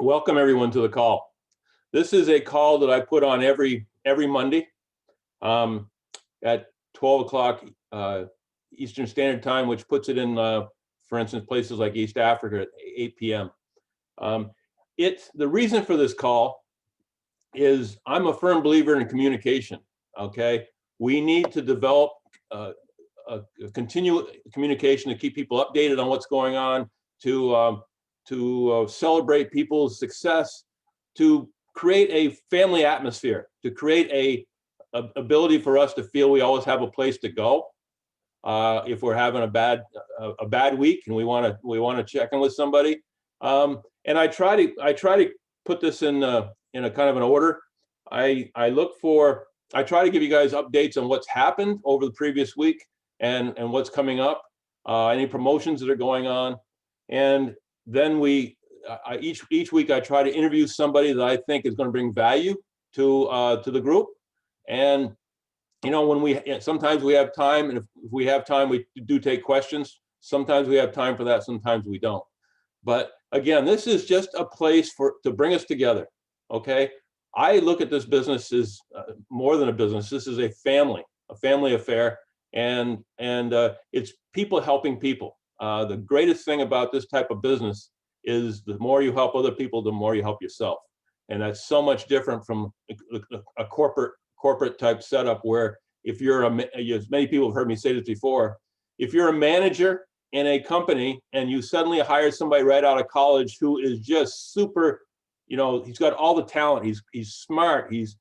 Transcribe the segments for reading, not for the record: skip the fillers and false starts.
Welcome everyone to the call. This is a call that I put on every Monday at 12 o'clock Eastern Standard Time, which puts it in, for instance, places like East Africa at 8 p.m. The reason for this call is I'm a firm believer in communication. Okay, we need to develop a continual communication to keep people updated on what's going on, to celebrate people's success, to create a family atmosphere, to create a ability for us to feel we always have a place to go if we're having a bad week and we want to check in with somebody. And I try to put this in a kind of an order. I try to give you guys updates on what's happened over the previous week and what's coming up, any promotions that are going on, and then each week I try to interview somebody that I think is going to bring value to the group. And sometimes we have time, and if we have time, we do take questions. Sometimes we have time for that, sometimes we don't. But again, this is just a place to bring us together. Okay, I look at this business as more than a business. This is a family affair, and it's people helping people. The greatest thing about this type of business is the more you help other people, the more you help yourself. And that's so much different from a corporate type setup where if you're as many people have heard me say this before, if you're a manager in a company and you suddenly hire somebody right out of college who is just super, he's got all the talent, he's smart, he's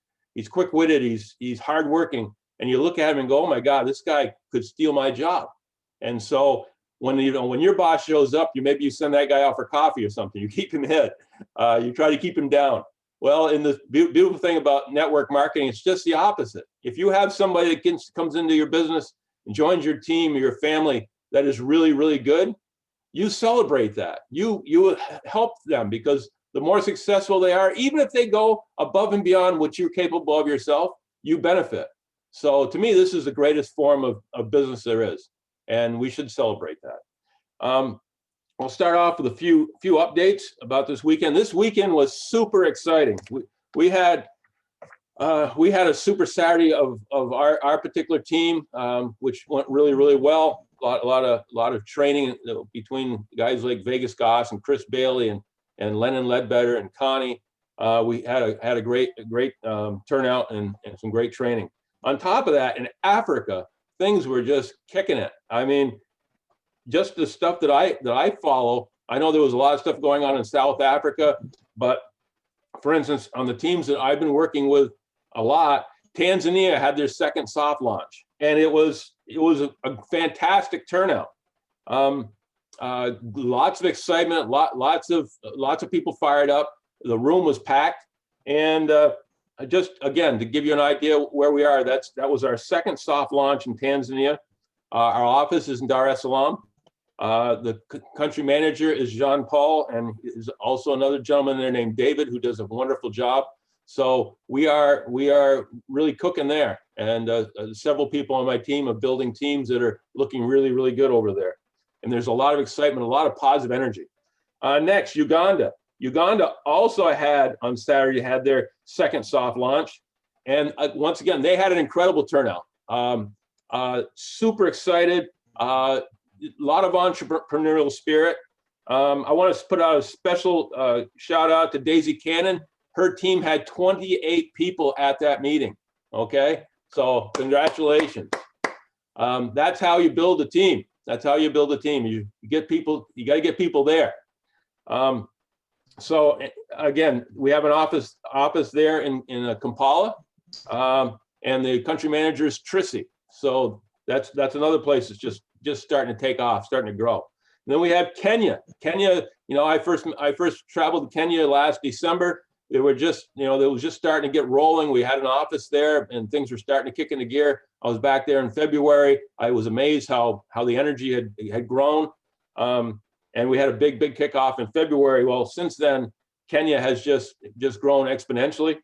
quick-witted, he's hardworking, and you look at him and go, oh my God, this guy could steal my job. And so when your boss shows up, maybe you send that guy out for coffee or something. You keep him hid. You try to keep him down. Well, in the beautiful thing about network marketing, it's just the opposite. If you have somebody that comes into your business and joins your team or your family that is really, really good, you celebrate that. You help them, because the more successful they are, even if they go above and beyond what you're capable of yourself, you benefit. So to me, this is the greatest form of business there is, and we should celebrate that. I'll start off with a few updates about this weekend. This weekend was super exciting. We had a super Saturday of our particular team, which went really, really well. A lot of training between guys like Vegas Goss and Chris Bailey and Lennon Ledbetter and Connie. We had a great turnout and some great training. On top of that, in Africa, things were just kicking it. I mean, just the stuff that I follow, I know there was a lot of stuff going on in South Africa, but for instance, on the teams that I've been working with a lot, Tanzania had their second soft launch, and it was a fantastic turnout. Lots of excitement, lots of people fired up. The room was packed, and just again to give you an idea where we are, that was our second soft launch in Tanzania. Our office is in Dar es Salaam. The country manager is Jean Paul, and is also another gentleman there named David who does a wonderful job. So we are really cooking there, and several people on my team are building teams that are looking really, really good over there. And there's a lot of excitement, a lot of positive energy. Next, Uganda. Uganda also on Saturday had their second soft launch, and once again they had an incredible turnout. Super excited. A lot of entrepreneurial spirit. I want to put out a special shout out to Daisy Cannon. Her team had 28 people at that meeting. Okay, so congratulations. That's how you build a team. That's how you build a team. You get people. You got to get people there. So again, we have an office there in Kampala, and the country manager is Trissy. So that's another place that's just starting to take off, starting to grow. And then we have Kenya. Kenya, I first traveled to Kenya last December. They was just starting to get rolling. We had an office there, and things were starting to kick into gear. I was back there in February. I was amazed how the energy had grown, and we had a big kickoff in February. Well, since then, Kenya has just grown exponentially.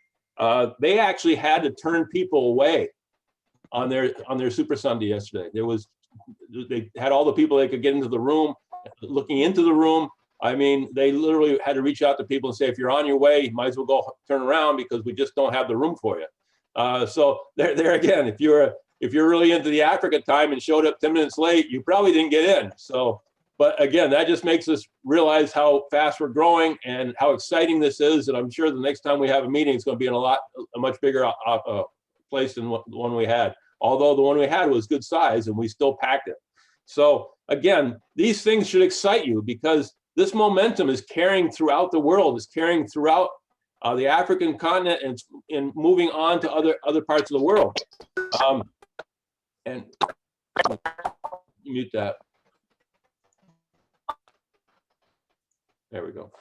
They actually had to turn people away on their Super Sunday yesterday. They had all the people they could get into the room, looking into the room. I mean, they literally had to reach out to people and say, if you're on your way, you might as well go turn around because we just don't have the room for you. So there again, if you're really into the Africa time and showed up 10 minutes late, you probably didn't get in. So, but again, that just makes us realize how fast we're growing and how exciting this is. And I'm sure the next time we have a meeting, it's going to be in a much bigger place than the one we had. Although the one we had was good size and we still packed it. So again, these things should excite you because this momentum is carrying throughout the world, is carrying throughout the African continent and moving on to other parts of the world. And mute that. There we go.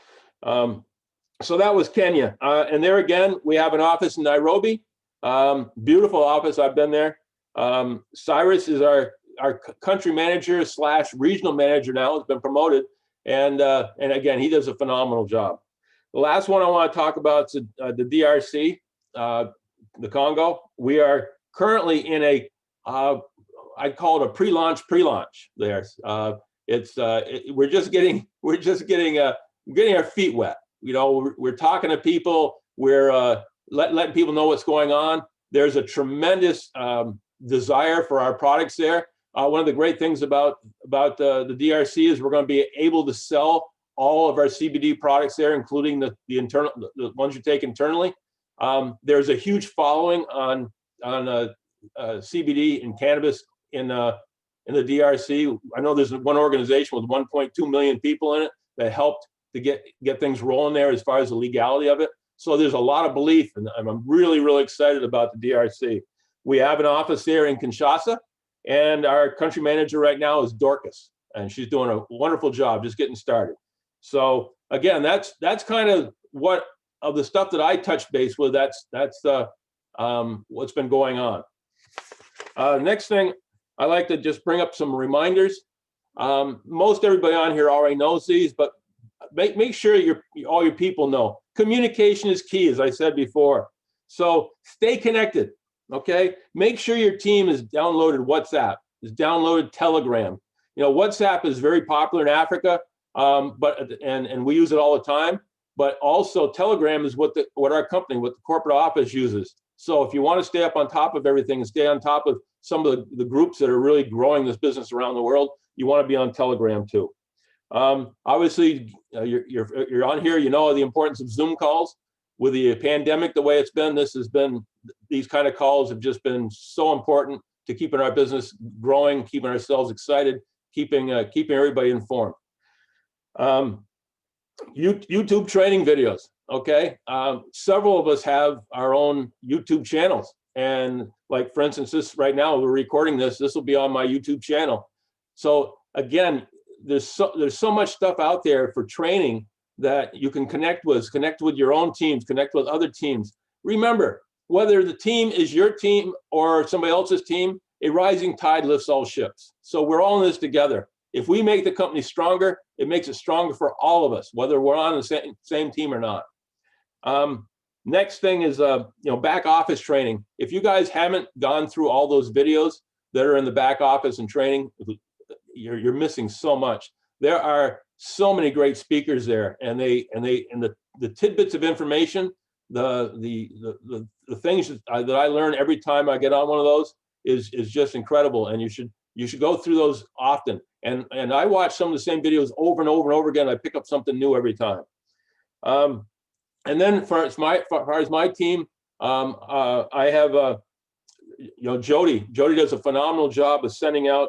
So that was Kenya. And there again, we have an office in Nairobi. Beautiful office. I've been there. Cyrus is our country manager / regional manager now. Has been promoted. And again, he does a phenomenal job. The last one I want to talk about is the DRC, the Congo. We are currently in a, I'd call it a pre-launch there. We're just getting our feet wet. You know, we're talking to people. We're letting people know what's going on. There's a tremendous desire for our products there. One of the great things about the DRC is we're going to be able to sell all of our CBD products there, including the ones you take internally. There's a huge following on CBD and cannabis in the DRC. I know there's one organization with 1.2 million people in it that helped to get things rolling there as far as the legality of it. So there's a lot of belief, and I'm really, really excited about the DRC. We have an office there in Kinshasa, and our country manager right now is Dorcas, and she's doing a wonderful job just getting started. So again, that's kind of what of the stuff that I touched base with. That's what's been going on. Next thing, I like to just bring up some reminders. Most everybody on here already knows these, but make sure all your people know. Communication is key, as I said before. So stay connected, okay? Make sure your team has downloaded WhatsApp, has downloaded Telegram. You know, WhatsApp is very popular in Africa, and we use it all the time. But also Telegram is what our company, what the corporate office uses. So if you want to stay up on top of everything and stay on top of some of the groups that are really growing this business around the world, you want to be on Telegram too. Obviously, you're on here. You know the importance of Zoom calls. With the pandemic the way it's been, these kind of calls have just been so important to keeping our business growing, keeping ourselves excited, keeping everybody informed. YouTube training videos. Okay, several of us have our own YouTube channels, and like for instance, this right now we're recording this. This will be on my YouTube channel. So again, there's so much stuff out there for training that you can connect with your own teams, connect with other teams. Remember, whether the team is your team or somebody else's team, a rising tide lifts all ships. So we're all in this together. If we make the company stronger, it makes it stronger for all of us, whether we're on the same team or not. Next thing is back office training. If you guys haven't gone through all those videos that are in the back office and training, you're missing so much. There are so many great speakers there, and the tidbits of information, the things that I learn every time I get on one of those is just incredible, and you should go through those often. And I watch some of the same videos over and over and over again. I pick up something new every time. And then as far as my team, I have Jody. Jody does a phenomenal job of sending out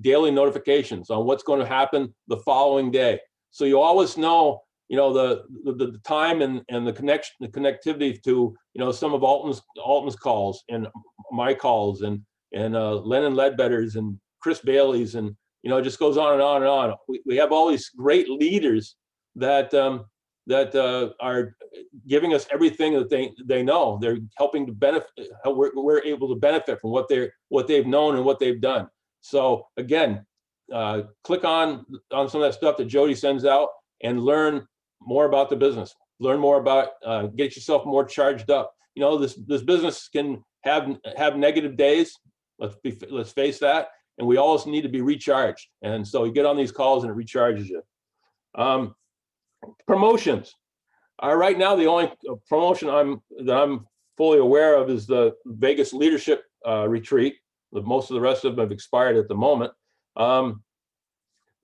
daily notifications on what's going to happen the following day. So you always know, the time and the connectivity to, some of Alton's calls and my calls and Lennon Ledbetter's and Chris Bailey's, and it just goes on and on and on. We have all these great leaders that are giving us everything that they know. They're helping to benefit. We're able to benefit from what they've known and what they've done. So again, click on some of that stuff that Jody sends out and learn more about the business. Learn more about, get yourself more charged up. This business can have negative days. Let's face that. And we always need to be recharged. And so you get on these calls and it recharges you. Promotions. Right now, the only promotion that I'm fully aware of is the Vegas Leadership Retreat. Most of the rest of them have expired at the moment.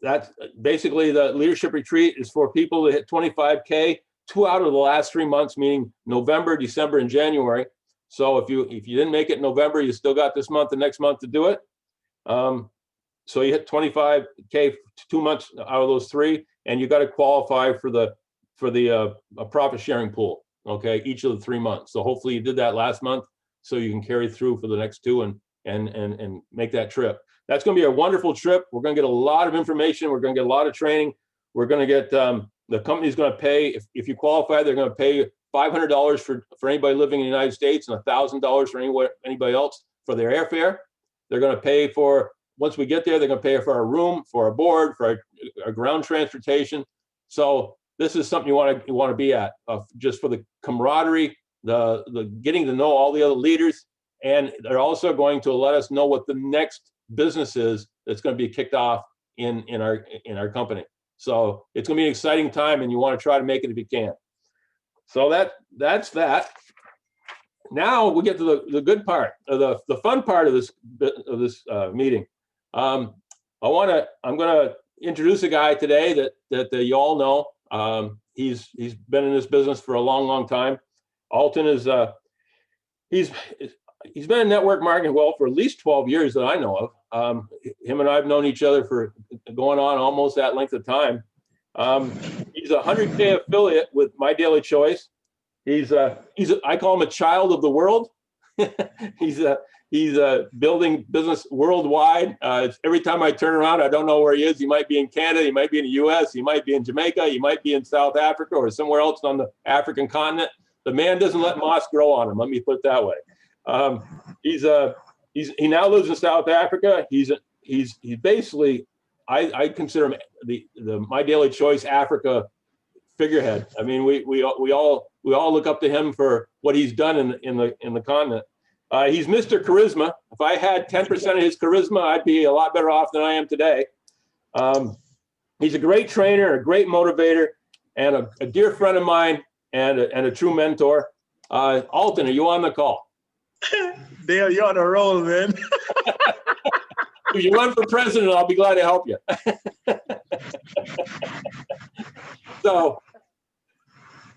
That's basically the leadership retreat is for people to hit 25K 2 out of the last 3 months, meaning November, December, and January. So if you didn't make it in November, you still got this month and next month to do it. So you hit 25K 2 months out of those 3, and you got to qualify for the profit sharing pool. Okay, each of the 3 months. So hopefully you did that last month, so you can carry through for the next 2 and make that trip. That's going to be a wonderful trip. We're going to get a lot of information. We're going to get a lot of training. We're going to get the company's going to pay, if you qualify, they're going to pay $500 for anybody living in the United States and $1,000 for anybody else for their airfare. They're going to pay for, once we get there, they're going to pay for our room, for our board, for our ground transportation. So this is something you want to be at, just for the camaraderie, the getting to know all the other leaders, and they're also going to let us know what the next business is that's going to be kicked off in our company. So it's going to be an exciting time, and you want to try to make it if you can. So that's that. Now we get to the good part, the fun part of this meeting. I'm going to introduce a guy today that you all know. He's been in this business for a long time. Alton is he's been in network marketing for at least 12 years that I know of. Him and I have known each other for going on almost that length of time. He's a 100K affiliate with My Daily Choice. I call him a child of the world. He's building business worldwide. Every time I turn around, I don't know where he is. He might be in Canada, he might be in the US, he might be in Jamaica, he might be in South Africa or somewhere else on the African continent. The man doesn't let moss grow on him. Let me put it that way. He now lives in South Africa. He's basically, I consider him the My Daily Choice Africa figurehead. I mean, we all look up to him for what he's done in the continent. He's Mr. Charisma. If I had 10% of his charisma, I'd be a lot better off than I am today. He's a great trainer, a great motivator, and a dear friend of mine, and a true mentor. Alton, are you on the call? Dale, you're on a roll, man. If you run for president, I'll be glad to help you. So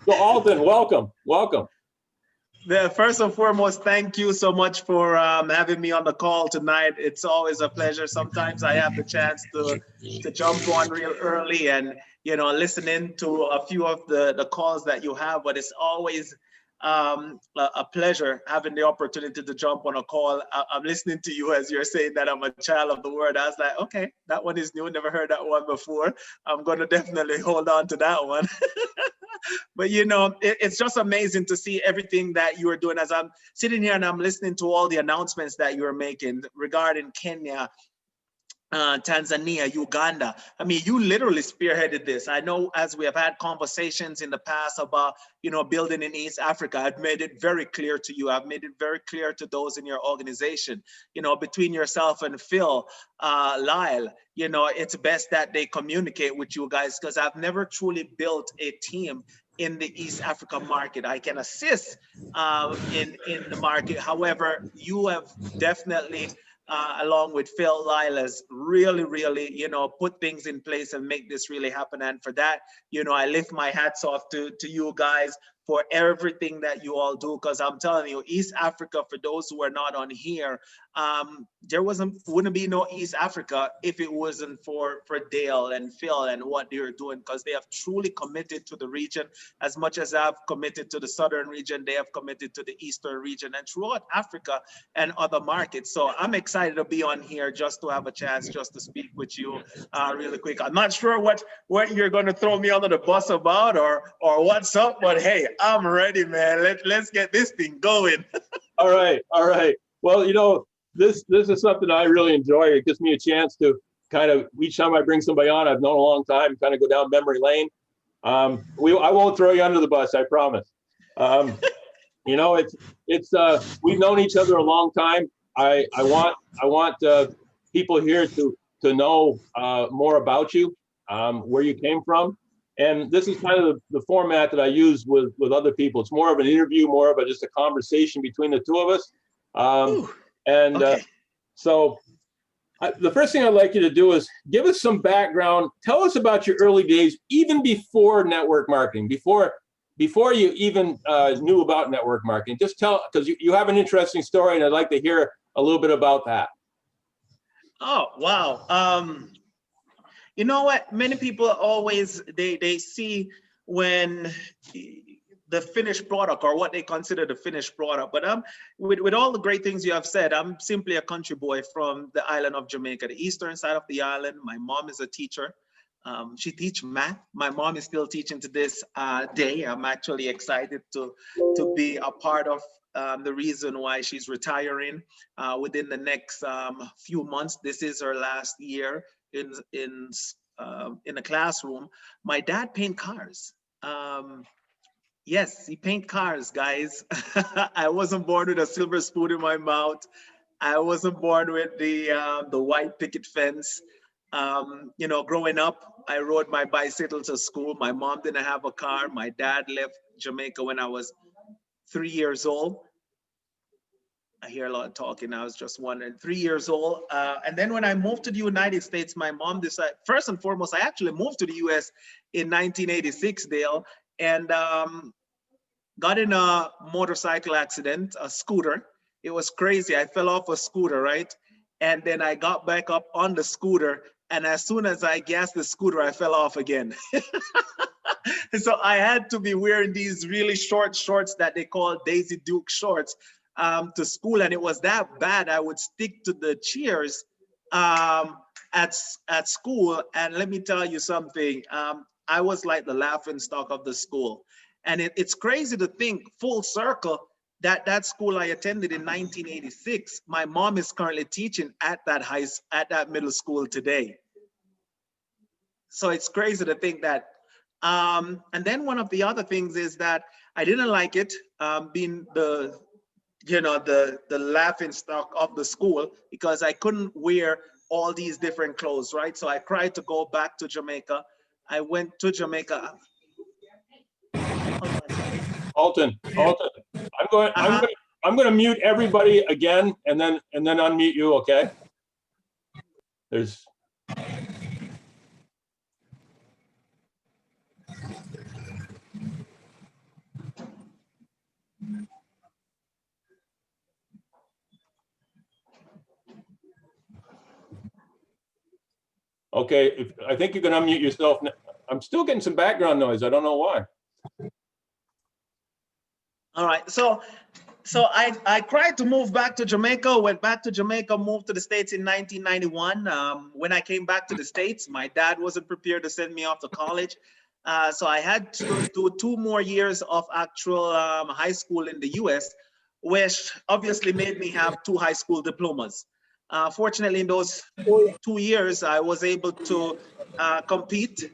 Alton, welcome. Yeah, first and foremost, thank you so much for having me on the call tonight. It's always a pleasure. Sometimes I have the chance to jump on real early and listen in to a few of the calls that you have, but it's always a pleasure having the opportunity to jump on a call. I'm listening to you as you're saying that I'm a child of the word. I was like, okay, that one is new. Never heard that one before. I'm going to definitely hold on to that one. But it's just amazing to see everything that you are doing. As I'm sitting here and I'm listening to all the announcements that you're making regarding Kenya, Tanzania, Uganda. I mean, you literally spearheaded this. I know as we have had conversations in the past about, building in East Africa, I've made it very clear to you. I've made it very clear to those in your organization, between yourself and Phil, Lyle, it's best that they communicate with you guys, because I've never truly built a team in the East Africa market. I can assist in the market. However, you have definitely along with Phil Lilas, really, put things in place and make this really happen. And for that, I lift my hats off to you guys for everything that you all do, because I'm telling you, East Africa, for those who are not on here, there wouldn't be no East Africa if it wasn't for Dale and Phil and what they're doing, because they have truly committed to the region. As much as I've committed to the southern region, they have committed to the eastern region and throughout Africa and other markets. So I'm excited to be on here just to have a chance just to speak with you really quick. I'm not sure what you're going to throw me under the bus about or what's up, but hey, I'm ready, man. Let's get this thing going. All right. Well, this is something I really enjoy. It gives me a chance to kind of, each time I bring somebody on I've known a long time, kind of go down memory lane. I won't throw you under the bus, I promise. We've known each other a long time. I want people here to know more about you, where you came from, And this is kind of the format that I use with other people. It's more of an interview, more of just a conversation between the two of us. Ooh, And okay. so the first thing I'd like you to do is give us some background. Tell us about your early days, even before network marketing, before you even knew about network marketing. Just tell, because you have an interesting story, and I'd like to hear a little bit about that. Oh, wow. You know what? Many people always, they see when the finished product or what they consider the finished product. But with all the great things you have said, I'm simply a country boy from the island of Jamaica, the eastern side of the island. My mom is a teacher. She teaches math. My mom is still teaching to this day. I'm actually excited to be a part of the reason why she's retiring within the next few months. This is her last year in the classroom. My dad paint cars. Yes, he paint cars, guys. I wasn't born with a silver spoon in my mouth. I wasn't born with the white picket fence. You know, growing up, I rode my bicycle to school. My mom didn't have a car. My dad left Jamaica when I was 3 years old. I hear a lot of talking. I was just wondering, 3 years old. And then when I moved to the United States, my mom decided, first and foremost, I actually moved to the US in 1986, Dale, and got in a motorcycle accident, a scooter. It was crazy. I fell off a scooter, right? And then I got back up on the scooter. And as soon as I gassed the scooter, I fell off again. So I had to be wearing these really short shorts that they call Daisy Duke shorts to school. And it was that bad. I would stick to the chairs at school. And let me tell you something. I was like the laughing stock of the school. And it's crazy to think full circle that school I attended in 1986, my mom is currently teaching at that middle school today. So it's crazy to think that. And then one of the other things is that I didn't like it being the laughing stock of the school because I couldn't wear all these different clothes, right? So I tried to go back to Jamaica. I went to Jamaica. Alton, I'm going to mute everybody again, and then unmute you. Okay. There's. Okay, I think you can unmute yourself. I'm still getting some background noise. I don't know why. All right, so I tried to move back to Jamaica, went back to Jamaica, moved to the States in 1991. When I came back to the States, my dad wasn't prepared to send me off to college. So I had to do 2 more years of actual high school in the US, which obviously made me have 2 high school diplomas. Fortunately, in those 2 years, I was able to compete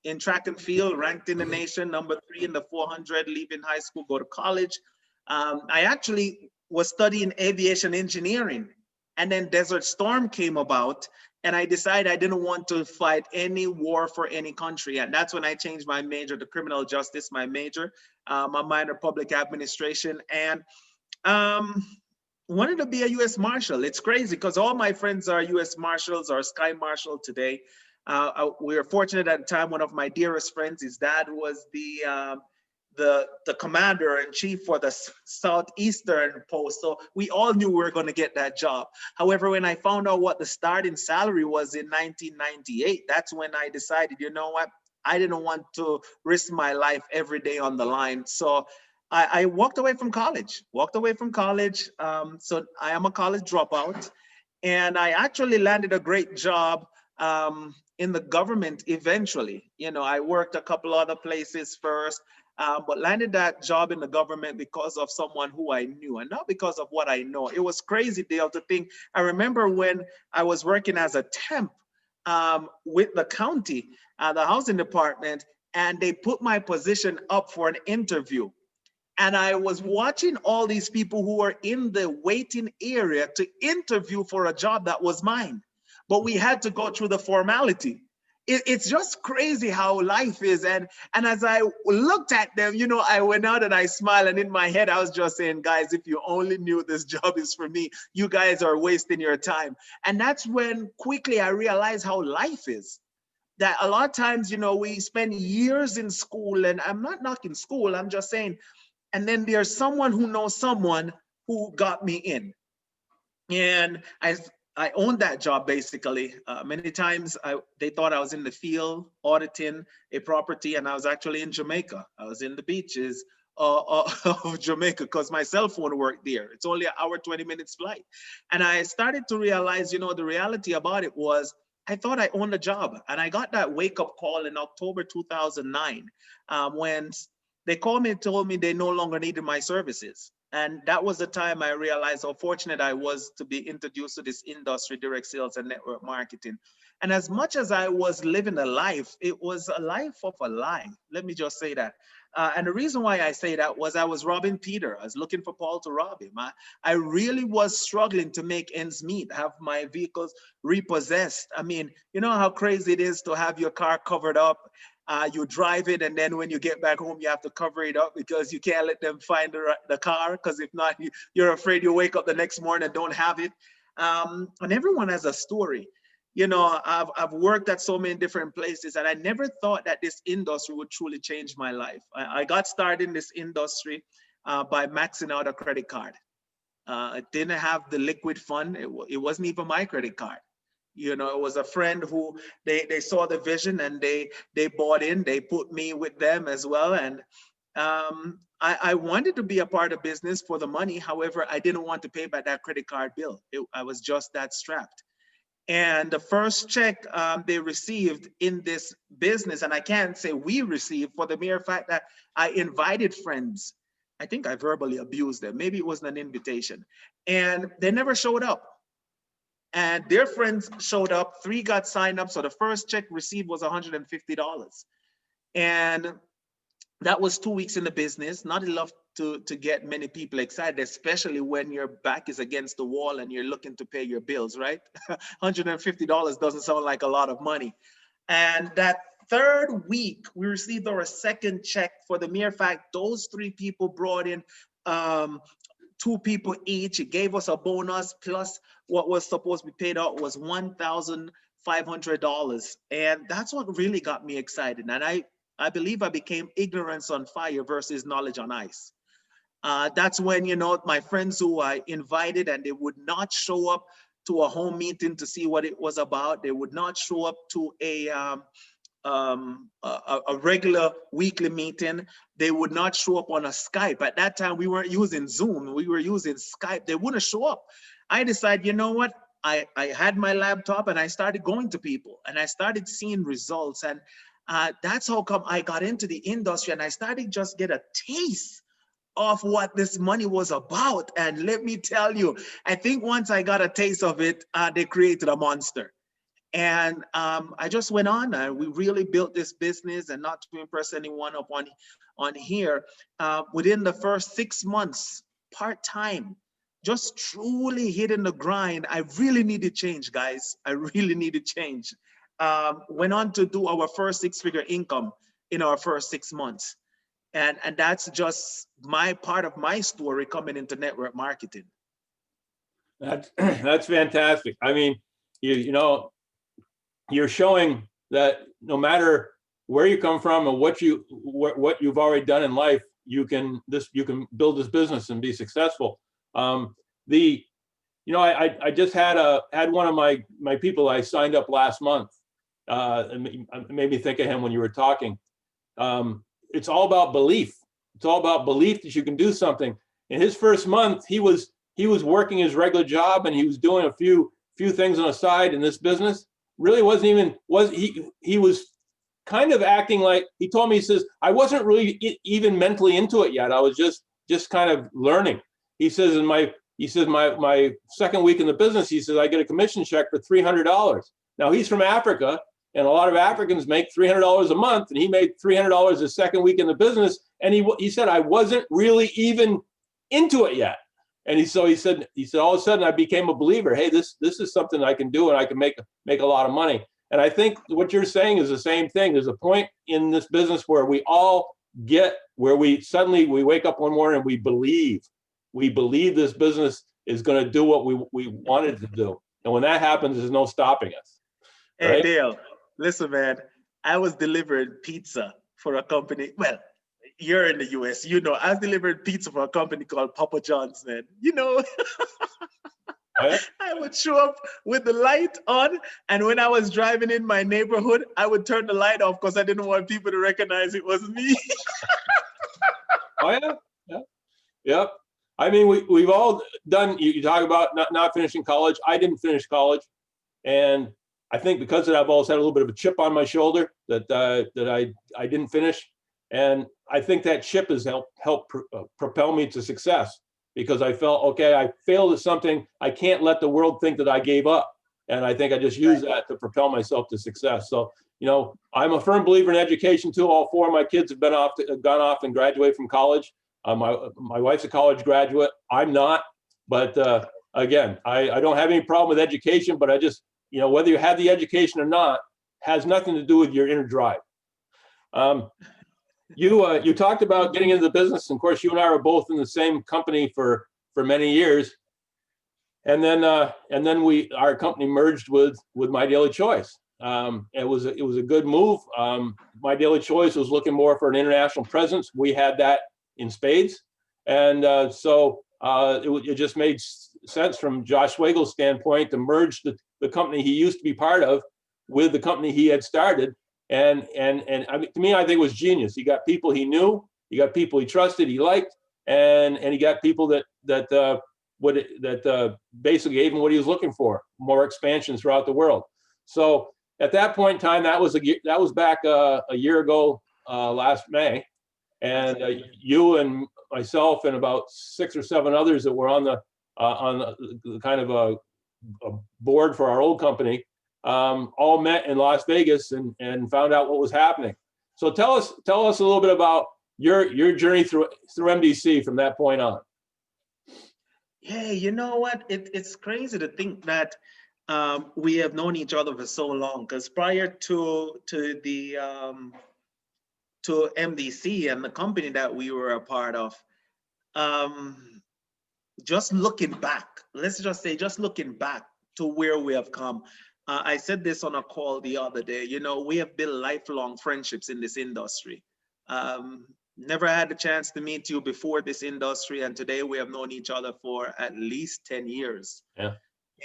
in track and field, ranked in the nation, number 3 in the 400, leaving high school, go to college. I actually was studying aviation engineering, and then Desert Storm came about, and I decided I didn't want to fight any war for any country. And that's when I changed my major to criminal justice, my major, my minor public administration, and wanted to be a U.S. Marshal. It's crazy because all my friends are U.S. Marshals or Sky Marshal today. We were fortunate at the time, one of my dearest friends, his dad was the commander in chief for the Southeastern post. So we all knew we were going to get that job. However, when I found out what the starting salary was in 1998, that's when I decided, you know what, I didn't want to risk my life every day on the line. So I walked away from college, So I am a college dropout, and I actually landed a great job in the government eventually. You know, I worked a couple other places first, but landed that job in the government because of someone who I knew and not because of what I know. It was crazy, Dale, to think. I remember when I was working as a temp with the county, the housing department, and they put my position up for an interview. And I was watching all these people who were in the waiting area to interview for a job that was mine. But we had to go through the formality. it's just crazy how life is. And as I looked at them, you know, I went out and I smiled, and in my head, I was just saying, guys, if you only knew this job is for me, you guys are wasting your time. And that's when quickly I realized how life is. That a lot of times, you know, we spend years in school, and I'm not knocking school, I'm just saying, and then there's someone who knows someone who got me in. And I owned that job basically. Many times they thought I was in the field auditing a property, and I was actually in Jamaica. I was in the beaches of Jamaica because my cell phone worked there. It's only an hour, 20 minutes flight. And I started to realize, you know, the reality about it was I thought I owned a job. And I got that wake up call in October 2009 when they called me and told me they no longer needed my services. And that was the time I realized how fortunate I was to be introduced to this industry, direct sales and network marketing. And as much as I was living a life, it was a life of a lie. Let me just say that. And the reason why I say that was I was robbing Peter. I was looking for Paul to rob him. I really was struggling to make ends meet, have my vehicles repossessed. I mean, you know how crazy it is to have your car covered up. You drive it, and then when you get back home, you have to cover it up because you can't let them find the car, because if not, you're afraid you wake up the next morning and don't have it. And everyone has a story. You know, I've worked at so many different places, and I never thought that this industry would truly change my life. I got started in this industry by maxing out a credit card. I didn't have the liquid fund. It wasn't even my credit card. You know, it was a friend who they saw the vision, and they bought in. They put me with them as well. And I wanted to be a part of business for the money. However, I didn't want to pay back that credit card bill. I was just that strapped. And the first check they received in this business, and I can't say we received, for the mere fact that I invited friends. I think I verbally abused them. Maybe it wasn't an invitation. And they never showed up. And their friends showed up, 3 got signed up. So the first check received was $150. And that was 2 weeks in the business, not enough to get many people excited, especially when your back is against the wall and you're looking to pay your bills, right? $150 doesn't sound like a lot of money. And that third week, we received our second check for the mere fact those 3 people brought in 2 people each. It gave us a bonus, plus what was supposed to be paid out was $1,500. And that's what really got me excited. And I believe I became ignorance on fire versus knowledge on ice. That's when, you know, my friends who I invited, and they would not show up to a home meeting to see what it was about. They would not show up to a regular weekly meeting. They would not show up on a Skype. At that time, we weren't using Zoom. We were using Skype. They wouldn't show up. I decided, you know what? I had my laptop, and I started going to people, and I started seeing results. And that's how come I got into the industry, and I started just get a taste of what this money was about. And let me tell you, I think once I got a taste of it, they created a monster. And I just went on, and we really built this business. And not to impress anyone up on here, within the first 6 months, part-time, just truly hitting the grind. I really needed change, guys. I really needed change. Went on to do our first 6-figure income in our first 6 months. And that's just my part of my story coming into network marketing. That's fantastic. I mean, you know, you're showing that no matter where you come from and what you've already done in life, you can build this business and be successful. You know, I just had one of my people I signed up last month. It made me think of him when you were talking. It's all about belief. It's all about belief that you can do something. In his first month, he was working his regular job, and he was doing a few things on the side in this business. Really he was kind of acting like, he told me, he says, I wasn't really even mentally into it yet. I was just kind of learning. He says my second week in the business, he says, I get a commission check for $300. Now he's from Africa, and a lot of Africans make $300 a month, and he made $300 his second week in the business. And he said, I wasn't really even into it yet. And he said, all of a sudden I became a believer. Hey, this is something I can do, and I can make a lot of money. And I think what you're saying is the same thing. There's a point in this business where we all get where we suddenly wake up one morning and we believe this business is going to do what we wanted to do. And when that happens, there's no stopping us. Hey, Right? Dale, listen, man, I was delivering pizza for a company. Well, you're in the US, you know, I was delivering pizza for a company called Papa John's, man. You know, Oh, yeah? I would show up with the light on, and when I was driving in my neighborhood, I would turn the light off because I didn't want people to recognize it was me. Oh, yeah. Yeah. Yep. I mean, we've all done, you talk about not finishing college. I didn't finish college. And I think because of that, I've always had a little bit of a chip on my shoulder that I didn't finish. And I think that chip has helped propel me to success, because I felt, okay, I failed at something. I can't let the world think that I gave up. And I think I just used that to propel myself to success. So, I'm a firm believer in education too. All four of my kids have gone off and graduated from college. My wife's a college graduate. I'm not, but again, I don't have any problem with education, but I just, whether you have the education or not, has nothing to do with your inner drive. You talked about getting into the business. And of course, you and I were both in the same company for many years. And then our company merged with My Daily Choice. It was a good move. My Daily Choice was looking more for an international presence. We had that in spades, and so it just made sense from Josh Schwegel's standpoint to merge the company he used to be part of with the company he had started. And I mean, to me, I think it was genius. He got people he knew, he got people he trusted, he liked, and he got people that basically gave him what he was looking for: more expansion throughout the world. So at that point in time, that was back a year ago, last May, and you and myself and about 6 or 7 others that were on the kind of a board for our old company, all met in Las Vegas and found out what was happening. So tell us a little bit about your journey through MDC from that point on. Yeah, you know what? It's crazy to think that we have known each other for so long. Because prior to MDC and the company that we were a part of, just looking back, let's just say, just looking back to where we have come. I said this on a call the other day. We have built lifelong friendships in this industry. Never had the chance to meet you before this industry, and today we have known each other for at least 10 years. Yeah.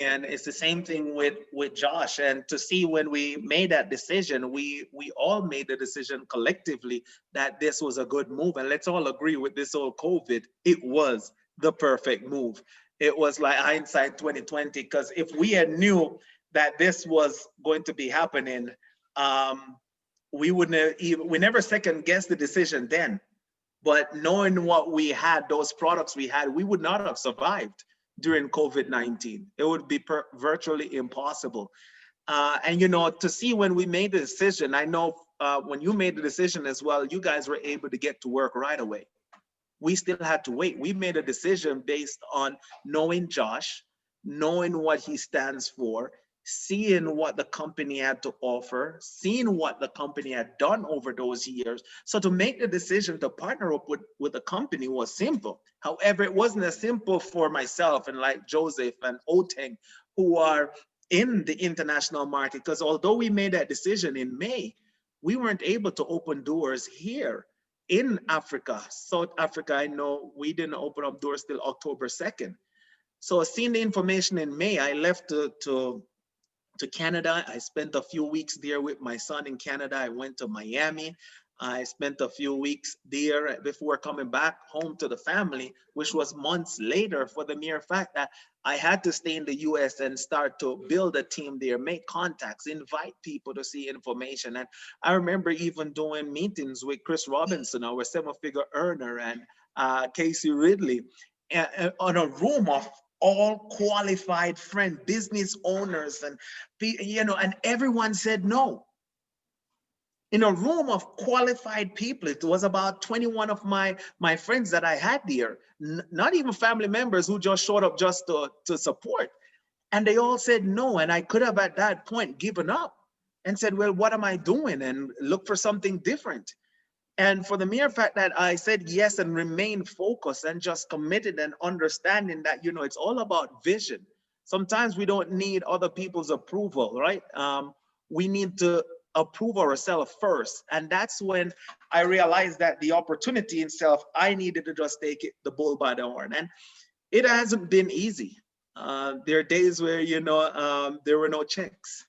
And it's the same thing with Josh. And to see when we made that decision, we all made the decision collectively that this was a good move. And let's all agree, with this whole COVID, it was the perfect move. It was like hindsight 2020, because if we had knew that this was going to be happening, we never second guessed the decision then. But knowing what we had, those products we had, we would not have survived during COVID-19. It would be virtually impossible. And to see when we made the decision, I know when you made the decision as well, you guys were able to get to work right away. We still had to wait. We made a decision based on knowing Josh, knowing what he stands for, seeing what the company had to offer, seeing what the company had done over those years. So to make the decision to partner up with the company was simple. However, it wasn't as simple for myself and like Joseph and Oteng, who are in the international market, because although we made that decision in May, we weren't able to open doors here in Africa. South Africa, I know we didn't open up doors till October 2nd. So seeing the information in May, I left to Canada. I spent a few weeks there with my son in Canada. I went to Miami. I spent a few weeks there before coming back home to the family, which was months later, for the mere fact that I had to stay in the US and start to build a team there, make contacts, invite people to see information. And I remember even doing meetings with Chris Robinson, our 7-figure earner, and Casey Ridley, on a room of all qualified friend business owners, and and everyone said no. In a room of qualified people, it was about 21 of my friends that I had there, not even family members who just showed up just to support. And they all said no. And I could have at that point given up. and said, well, what am I doing? And look for something different. And for the mere fact that I said yes and remained focused and just committed and understanding that, it's all about vision. Sometimes we don't need other people's approval, right? We need to approve ourselves first. And that's when I realized that the opportunity in self, I needed to just take the bull by the horn. And it hasn't been easy. There are days where, there were no checks.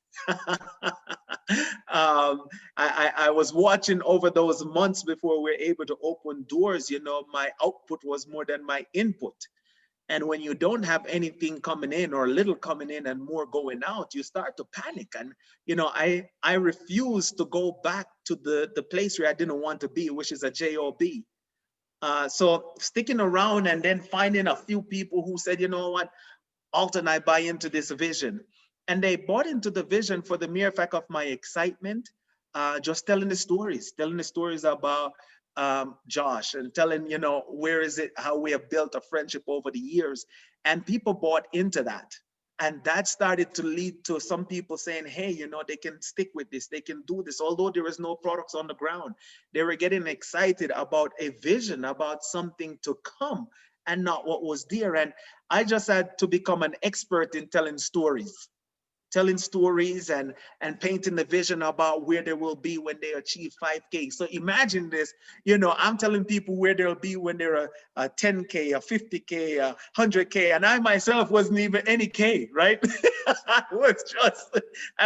I was watching over those months before we were able to open doors, my output was more than my input. And when you don't have anything coming in or little coming in and more going out, you start to panic. And, I refuse to go back to the place where I didn't want to be, which is a job. So sticking around and then finding a few people who said, you know what, Alton, I buy into this vision. And they bought into the vision for the mere fact of my excitement, just telling the stories about Josh and telling, where is it, how we have built a friendship over the years. And people bought into that. And that started to lead to some people saying, hey, they can stick with this, they can do this, although there is no products on the ground. They were getting excited about a vision, about something to come and not what was there. And I just had to become an expert in telling stories and painting the vision about where they will be when they achieve 5K. So imagine this, I'm telling people where they'll be when they're a 10K, a 50K, a 100K, and I myself wasn't even any K, right? I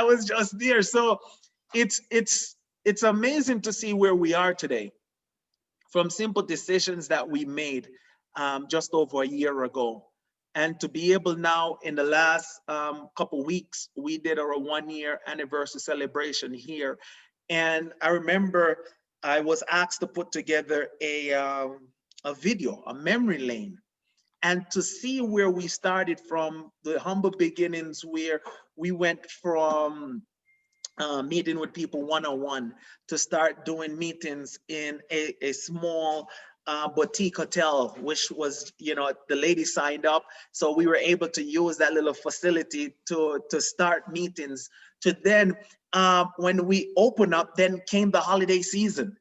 was just there. So it's amazing to see where we are today from simple decisions that we made just over a year ago. And to be able now, in the last couple weeks, we did our 1-year anniversary celebration here. And I remember I was asked to put together a video, a memory lane, and to see where we started from the humble beginnings, where we went from meeting with people one-on-one to start doing meetings in a small boutique hotel, which was, the lady signed up. So we were able to use that little facility to start meetings. To then, when we open up, then came the holiday season.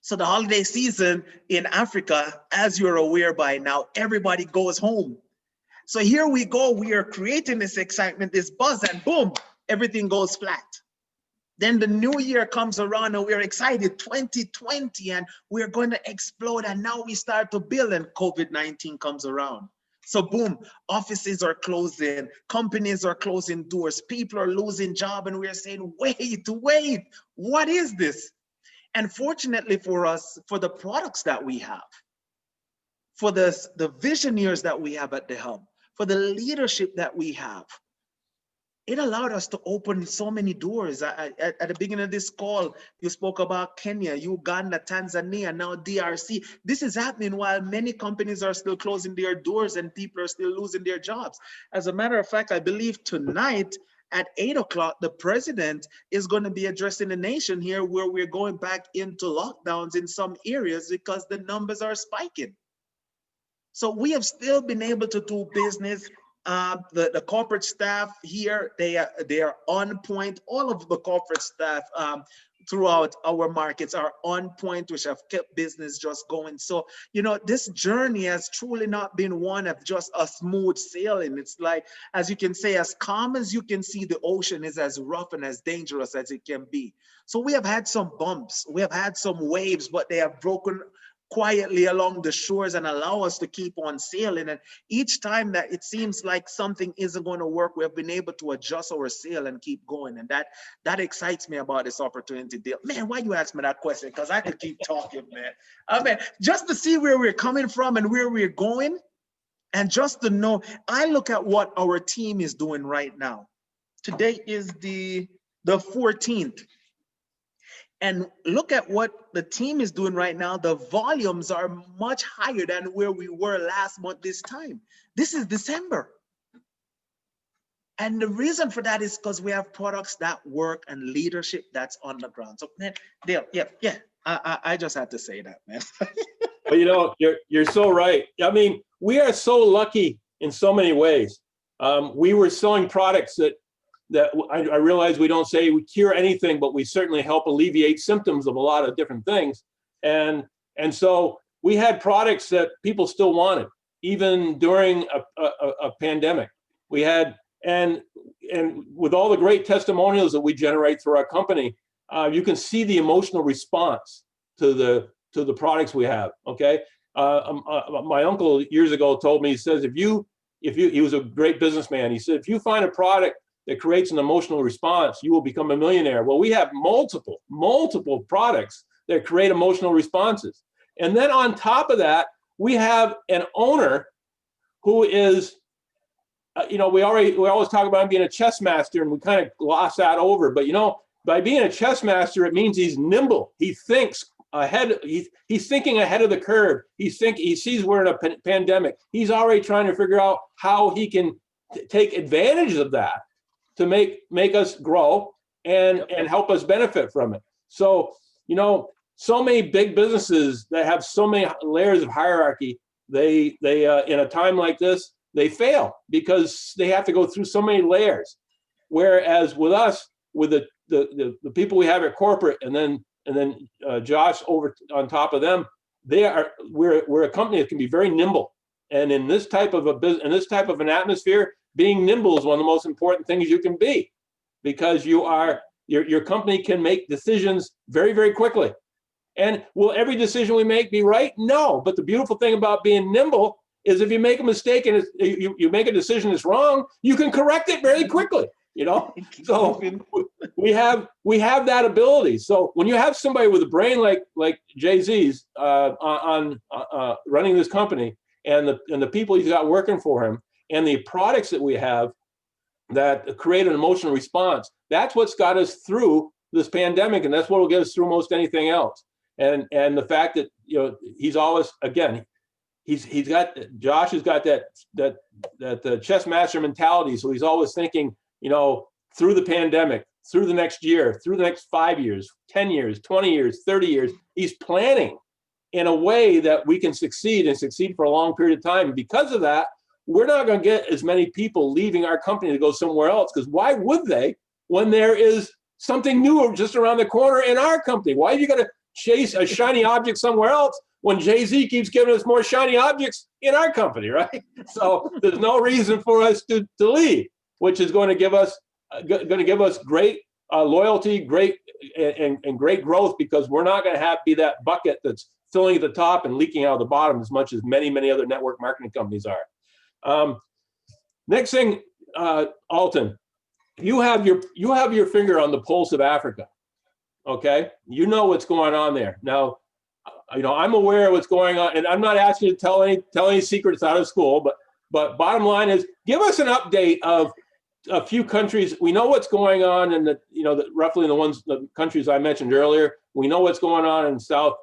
So the holiday season in Africa, as you're aware by now, everybody goes home. So here we go, we are creating this excitement, this buzz, and boom, everything goes flat. Then the new year comes around and we're excited, 2020, and we're going to explode. And now we start to build and COVID-19 comes around. So boom, offices are closing, companies are closing doors, people are losing jobs, and we're saying, wait, what is this? And fortunately for us, for the products that we have, for the visionaries that we have at the hub, for the leadership that we have, it allowed us to open so many doors. At the beginning of this call, you spoke about Kenya, Uganda, Tanzania, now DRC. This is happening while many companies are still closing their doors and people are still losing their jobs. As a matter of fact, I believe tonight at 8 o'clock, the president is going to be addressing the nation here, where we're going back into lockdowns in some areas because the numbers are spiking. So we have still been able to do business. The corporate staff here, they are on point. All of the corporate staff throughout our markets are on point, which have kept business just going. So, this journey has truly not been one of just a smooth sailing. It's like, as you can say, as calm as you can see, the ocean is as rough and as dangerous as it can be. So we have had some bumps, we have had some waves, but they have broken quietly along the shores and allow us to keep on sailing. And each time that it seems like something isn't going to work, we have been able to adjust our sail and keep going. And that excites me about this opportunity deal. Man, why you ask me that question? Because I could keep talking, man. I mean, just to see where we're coming from and where we're going, and just to know, I look at what our team is doing right now. Today is the 14th. And look at what the team is doing right now. The volumes are much higher than where we were last month this time. This is December. And the reason for that is because we have products that work and leadership that's on the ground. So, man, Dale, yeah. I just had to say that, man. Well, you're so right. I mean, we are so lucky in so many ways. We were selling products that I realize we don't say we cure anything, but we certainly help alleviate symptoms of a lot of different things. And so we had products that people still wanted, even during a pandemic. We had, and with all the great testimonials that we generate through our company, you can see the emotional response to the products we have. Okay, my uncle years ago told me, he says, he was a great businessman. He said, if you find a product that creates an emotional response, you will become a millionaire. Well, we have multiple products that create emotional responses. And then on top of that, we have an owner who is, we always talk about him being a chess master, and we kind of gloss that over. But, by being a chess master, it means he's nimble. He thinks ahead. He's thinking ahead of the curve. He sees we're in a pandemic. He's already trying to figure out how he can take advantage of that to make us grow and help us benefit from it. So, so many big businesses that have so many layers of hierarchy, they in a time like this, they fail because they have to go through so many layers. Whereas with us, with the people we have at corporate, and then Josh over on top of them, we're a company that can be very nimble. And in this type of an atmosphere, being nimble is one of the most important things you can be, because your company can make decisions very, very quickly. And will every decision we make be right? No. But the beautiful thing about being nimble is if you make a mistake and you make a decision that's wrong, you can correct it very quickly. So we have that ability. So when you have somebody with a brain like Jay-Z's on running this company, and the people he's got working for him, and the products that we have that create an emotional response, that's what's got us through this pandemic, and that's what will get us through most anything else. And the fact that he's always, again, Josh has got that chess master mentality. So he's always thinking, through the pandemic, through the next year, through the next 5 years, 10 years, 20 years, 30 years. He's planning in a way that we can succeed for a long period of time. And because of that, we're not going to get as many people leaving our company to go somewhere else, because why would they, when there is something new just around the corner in our company? Why are you going to chase a shiny object somewhere else when Jay-Z keeps giving us more shiny objects in our company, right? So there's no reason for us to leave, which is going to give us great loyalty, great great growth, because we're not going to be that bucket that's filling at the top and leaking out of the bottom as much as many other network marketing companies are. Next thing, Alton, you have your finger on the pulse of Africa. Okay, you know what's going on there. Now, I'm aware of what's going on, and I'm not asking you to tell any secrets out of school, but bottom line is, give us an update of a few countries. We know what's going on in roughly the countries I mentioned earlier. We know what's going on in South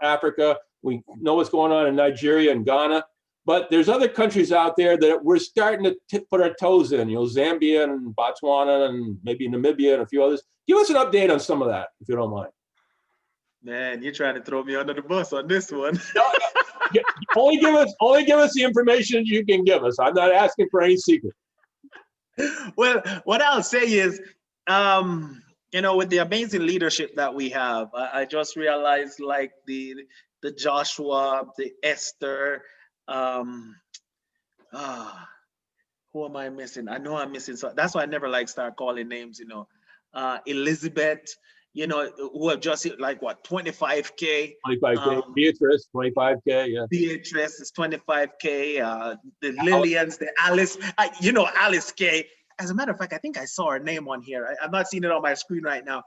Africa. We know what's going on in Nigeria and Ghana. But there's other countries out there that we're starting to put our toes in, Zambia and Botswana and maybe Namibia and a few others. Give us an update on some of that, if you don't mind. Man, you're trying to throw me under the bus on this one. No, only give us the information you can give us. I'm not asking for any secret. Well, what I'll say is, with the amazing leadership that we have, I just realized, like the Joshua, the Esther, who am I missing? I know I'm missing. So that's why I never start calling names, Elizabeth, who have just hit 25K. 25K, Beatrice, 25K, yeah. Beatrice is 25K, the Lillians, the Alice, Alice K. As a matter of fact, I think I saw her name on here. I'm not seeing it on my screen right now.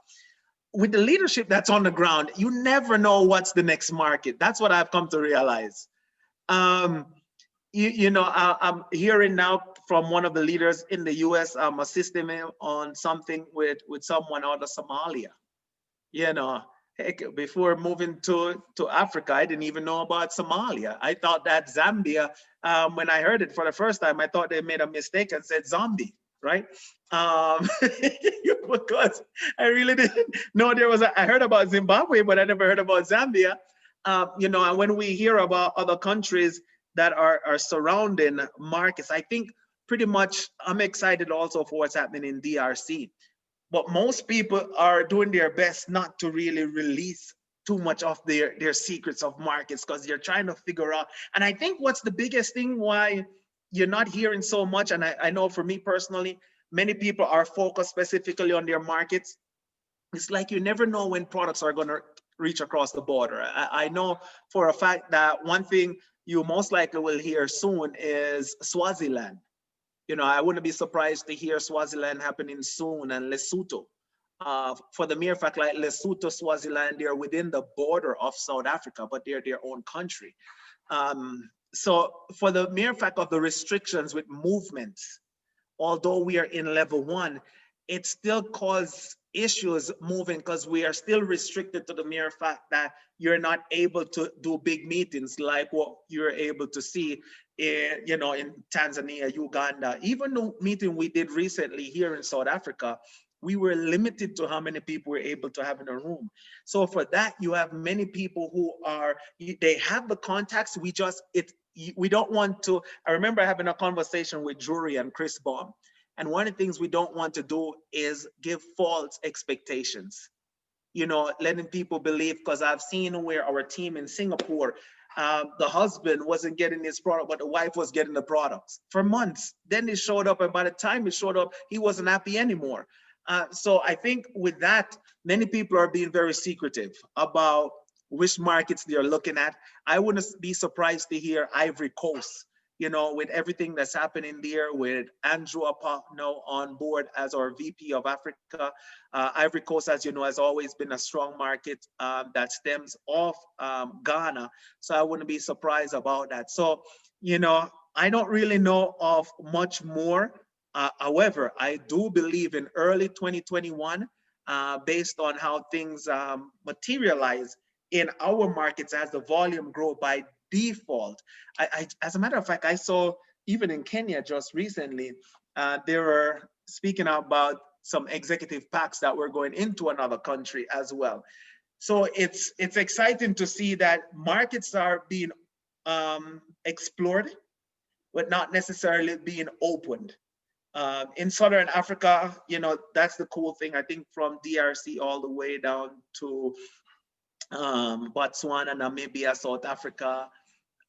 With the leadership that's on the ground, you never know what's the next market. That's what I've come to realize. I'm hearing now from one of the leaders in the US, assisting him on something with someone out of Somalia. Heck, before moving to Africa, I didn't even know about Somalia. I thought that Zambia, when I heard it for the first time, I thought they made a mistake and said zombie, right? Because I really didn't know I heard about Zimbabwe, but I never heard about Zambia. And when we hear about other countries that are surrounding markets, I think pretty much, I'm excited also for what's happening in DRC. But most people are doing their best not to really release too much of their secrets of markets because they're trying to figure out. And I think what's the biggest thing why you're not hearing so much, and I know for me personally, many people are focused specifically on their markets. It's like you never know when products are going to reach across the border. I know for a fact that one thing you most likely will hear soon is Swaziland. You know, I wouldn't be surprised to hear Swaziland happening soon, and Lesotho. For the mere fact, like Lesotho, Swaziland, they're within the border of South Africa, but they're their own country. So for the mere fact of the restrictions with movements, although we are in level 1, it still causes issues moving because we are still restricted to the mere fact that you're not able to do big meetings like what you're able to see in, you know, in Tanzania, Uganda. Even the meeting we did recently here in South Africa, we were limited to how many people we're able to have in a room. So for that, you have many people who are, they have the contacts, we don't want to. I remember having a conversation with Drury and Chris Baum, and one of the things we don't want to do is give false expectations. You know, letting people believe, because I've seen where our team in Singapore, the husband wasn't getting his product, but the wife was getting the products for months. Then it showed up, and by the time it showed up, he wasn't happy anymore. So I think with that, many people are being very secretive about which markets they're looking at. I wouldn't be surprised to hear Ivory Coast, you know, with everything that's happening there, with Andrew Apano on board as our VP of Africa. Ivory Coast, as you know, has always been a strong market that stems off Ghana. So I wouldn't be surprised about that. So, you know, I don't really know of much more. However, I do believe in early 2021, based on how things materialize in our markets as the volume grow by default. As a matter of fact, I saw even in Kenya just recently, they were speaking about some executive packs that were going into another country as well. So it's exciting to see that markets are being explored, but not necessarily being opened. In Southern Africa, you know, that's the cool thing. I think from DRC all the way down to Botswana, Namibia, South Africa,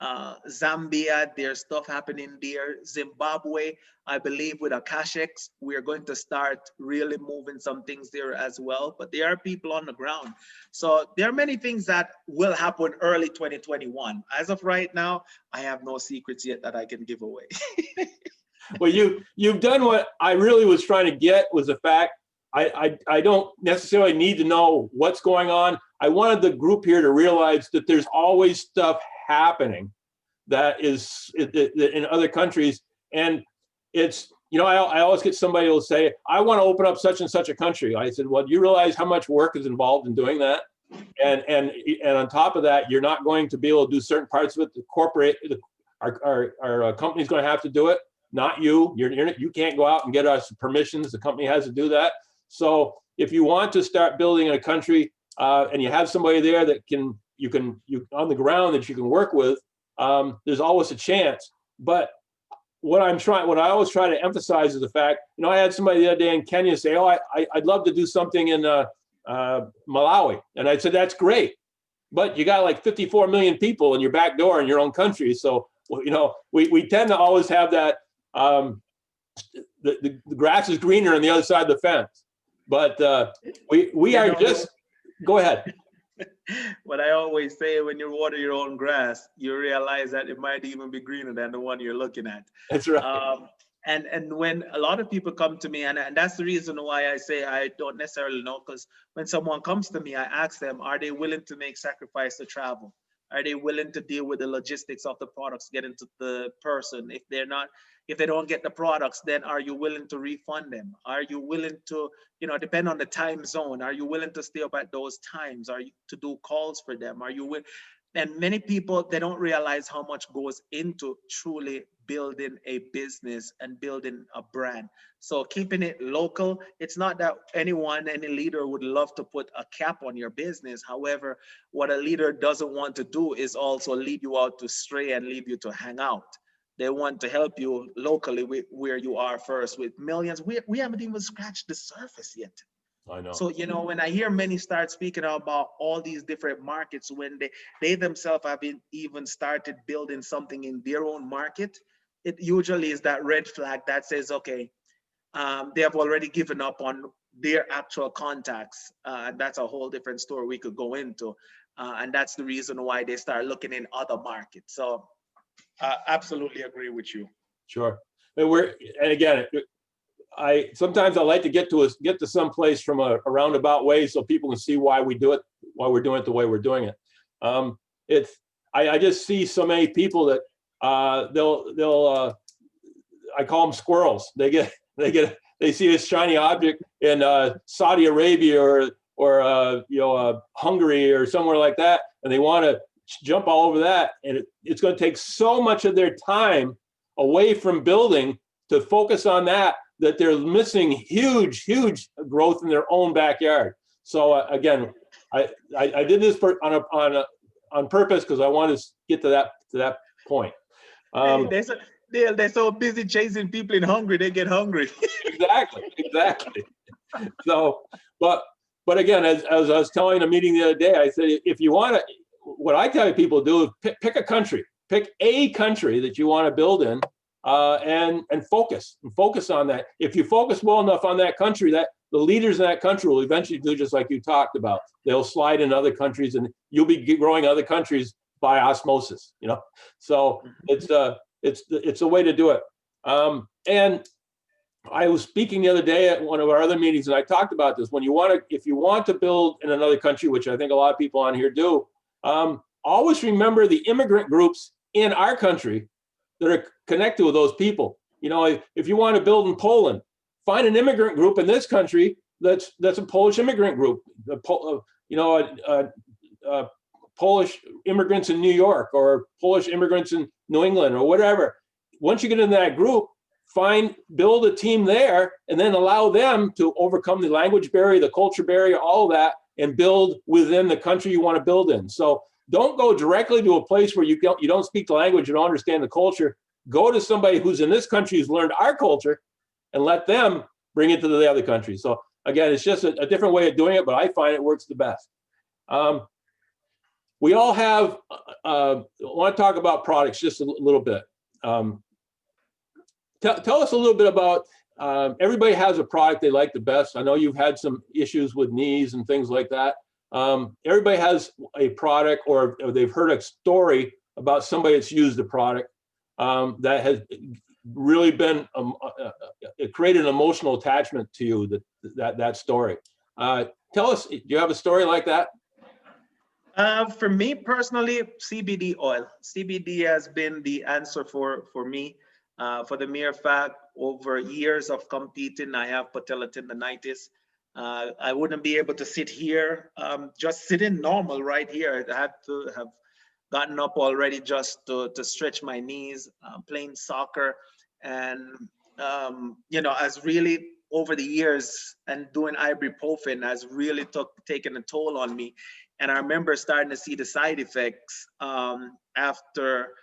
Zambia, there's stuff happening there. Zimbabwe, I believe with Akashex, we're going to start really moving some things there as well. But there are people on the ground. So there are many things that will happen early 2021. As of right now, I have no secrets yet that I can give away. Well, you've done what I really was trying to get, was the fact I don't necessarily need to know what's going on. I wanted the group here to realize that there's always stuff happening that is in other countries. And it's, you know, I always get somebody who will say, I want to open up such and such a country. I said, well, do you realize how much work is involved in doing that? And on top of that, you're not going to be able to do certain parts of it. The corporate, our company's going to have to do it. Not you. You can't go out and get us permissions. The company has to do that. So if you want to start building in a country and you have somebody there that you on the ground that you can work with, there's always a chance. But what I always try to emphasize is the fact, you know, I had somebody the other day in Kenya say, oh, I'd love to do something in Malawi. And I said, that's great. But you got like 54 million people in your back door in your own country. So, you know, we tend to always have that, the grass is greener on the other side of the fence. But we are just, go ahead. What I always say, when you water your own grass, you realize that it might even be greener than the one you're looking at. That's right. And when a lot of people come to me, and that's the reason why I say I don't necessarily know, because when someone comes to me, I ask them, are they willing to make sacrifice to travel? Are they willing to deal with the logistics of the products getting to the person? If they don't get the products, then are you willing to refund them? Are you willing to, you know, depend on the time zone, are you willing to stay up at those times? Are you to do calls for them? Are you willing? And many people, they don't realize how much goes into truly building a business and building a brand. So keeping it local, it's not that any leader would love to put a cap on your business. However, what a leader doesn't want to do is also lead you out to stray and leave you to hang out. They want to help you locally with where you are first. With millions, we haven't even scratched the surface yet. I know. So, when I hear many start speaking about all these different markets, when they themselves have even started building something in their own market, it usually is that red flag that says, okay, they have already given up on their actual contacts. And that's a whole different story we could go into. And that's the reason why they start looking in other markets. So I absolutely agree with you. Sure. And again, sometimes I like to get to some place from a roundabout way so people can see why we do it, why we're doing it the way we're doing it. I just see so many people that I call them squirrels. They see this shiny object in Saudi Arabia or Hungary or somewhere like that, and they want to jump all over that, and it's going to take so much of their time away from building to focus on that they're missing huge growth in their own backyard. So again, I did this on purpose because I wanted to get to that point. They're so busy chasing people in Hungary, they get hungry. Exactly. So, but again, as I was telling a meeting the other day, I said, if you want to, what I tell people to do is pick a country that you want to build in, and focus on that. If you focus well enough on that country, that the leaders in that country will eventually do just like you talked about. They'll slide in other countries, and you'll be growing other countries by osmosis. So it's a way to do it. And I was speaking the other day at one of our other meetings, and I talked about this. If you want to build in another country, which I think a lot of people on here do, always remember the immigrant groups in our country that are connected with those people. If you want to build in Poland, find an immigrant group in this country that's a Polish immigrant group. Polish immigrants in New York or Polish immigrants in New England or whatever. Once you get in that group, build a team there, and then allow them to overcome the language barrier, the culture barrier, all of that, and build within the country you want to build in. So don't go directly to a place where you don't speak the language, you don't understand the culture. Go to somebody who's in this country who's learned our culture, and let them bring it to the other country. So again, it's just a different way of doing it, but I find it works the best. We all have, I want to talk about products just a little bit. Tell us a little bit about, everybody has a product they like the best. I know you've had some issues with knees and things like that. Everybody has a product, or they've heard a story about somebody that's used the product that has really been, it created an emotional attachment to you, that story. Tell us, do you have a story like that? For me personally, CBD oil. CBD has been the answer for me. For the mere fact, over years of competing, I have patella tendonitis. I wouldn't be able to sit here, just sitting normal right here. I had to have gotten up already just to stretch my knees, playing soccer. And, as really over the years and doing ibuprofen has really taken a toll on me. And I remember starting to see the side effects after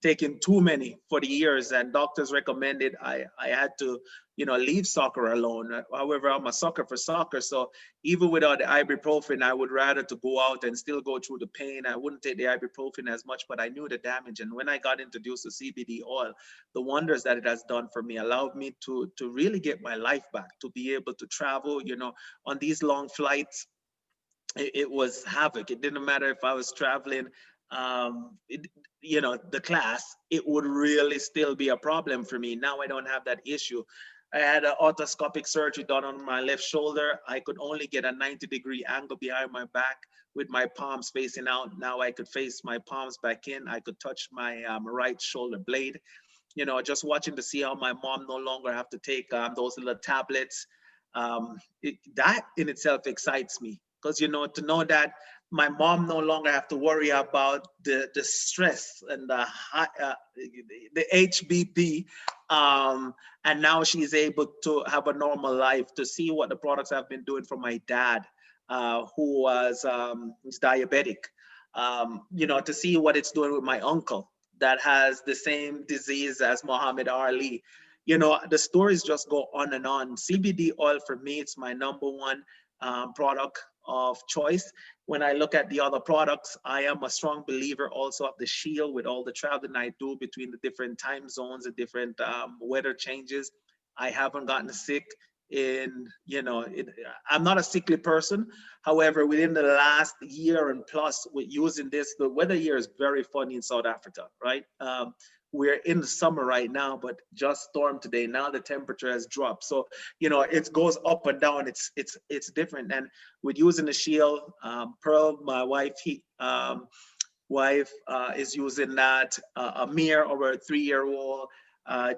taking too many for the years, and doctors recommended I had to, leave soccer alone. However, I'm a sucker for soccer, so even without the ibuprofen, I would rather to go out and still go through the pain. I wouldn't take the ibuprofen as much, but I knew the damage. And when I got introduced to CBD oil, the wonders that it has done for me allowed me to really get my life back, to be able to travel, on these long flights. It was havoc. It didn't matter if I was traveling, the class, it would really still be a problem for me. Now I don't have that issue. I had an orthoscopic surgery done on my left shoulder. I could only get a 90-degree angle behind my back with my palms facing out. Now I could face my palms back in. I could touch my right shoulder blade. Just watching to see how my mom no longer have to take those little tablets. That in itself excites me, because to know that my mom no longer have to worry about the stress and the HBP, and now she's able to have a normal life. To see what the products have been doing for my dad, who was diabetic, to see what it's doing with my uncle that has the same disease as Muhammad Ali. You know, the stories just go on and on. CBD oil for me, it's my number one product of choice. When I look at the other products, I am a strong believer also of the Shield with all the traveling I do between the different time zones and different weather changes. I haven't gotten sick in, you know, I'm not a sickly person. However, within the last year and plus with using this, the weather here is very funny in South Africa, right? We're in the summer right now, but just storm today. Now the temperature has dropped. So, you know, it goes up and down. It's different. And with using the Shield, Pearl, my wife, is using that. Amir, our 3-year-old,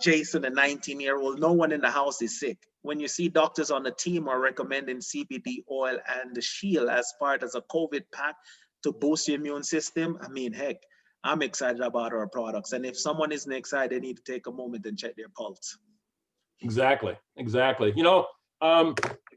Jason, a 19-year-old. No one in the house is sick. When you see doctors on the team are recommending CBD oil and the Shield as part as a COVID pack to boost your immune system, I mean, heck, I'm excited about our products. And if someone isn't excited, they need to take a moment and check their pulse. Exactly. You know,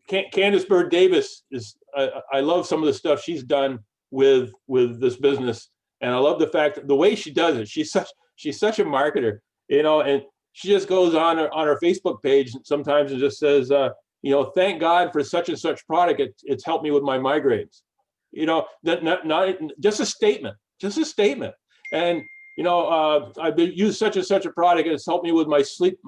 Candace Bird Davis is, I love some of the stuff she's done with this business. And I love the fact that the way she does it, she's such a marketer, you know, and she just goes on her Facebook page sometimes and just says, you know, thank God for such and such product. It's helped me with my migraines. You know, that not just a statement. And you know, I've been used such and such a product, and it's helped me with my sleep